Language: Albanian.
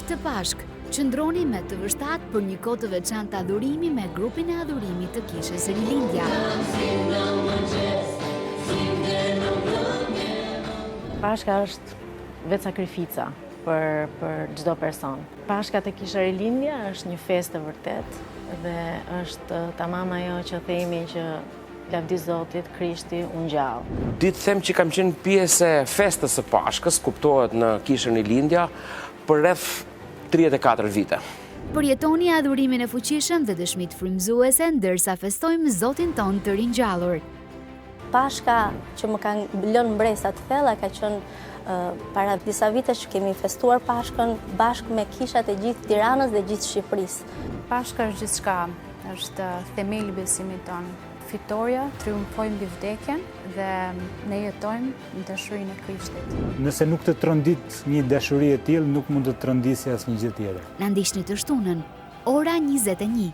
Këtë Pashkë, qëndroni me të vështat për një kohë të veçantë adhurimi me grupin e adhurimit të Kishës së Rilindja. Pashka është vetë sakrifica për çdo person. Pashka te Kisha Rilindja është një festë e vërtet dhe është tamam ajo që themi që lavdi Zotit, Krishti u ngjall. Ditë them që kam qenë pjesë e festës së Pashkës, kuptohet në Kishën Rilindja, për rreth 34 vite. Përjetoni adhurimin e fuqishëm dhe dëshmitë frymëzuese ndërsa festojmë Zotin ton të ringjallur. Pashka që më kanë lënë mbresa të thella ka qenë para disa vitesh që kemi festuar Pashkën bashkë me kishat e gjithë Tiranës dhe gjithë Shqipërisë. Pashka është gjithçka, është themeli i besimit ton. Fitoria, triumfojmë mbi vdekjen dhe ne jetojmë në dashurinë e Krishtit. Nëse nuk të trondit një dashuri e tillë, nuk mund të trondisë asnjë gjë tjetër. Na ndiqni të shtunën, ora 21.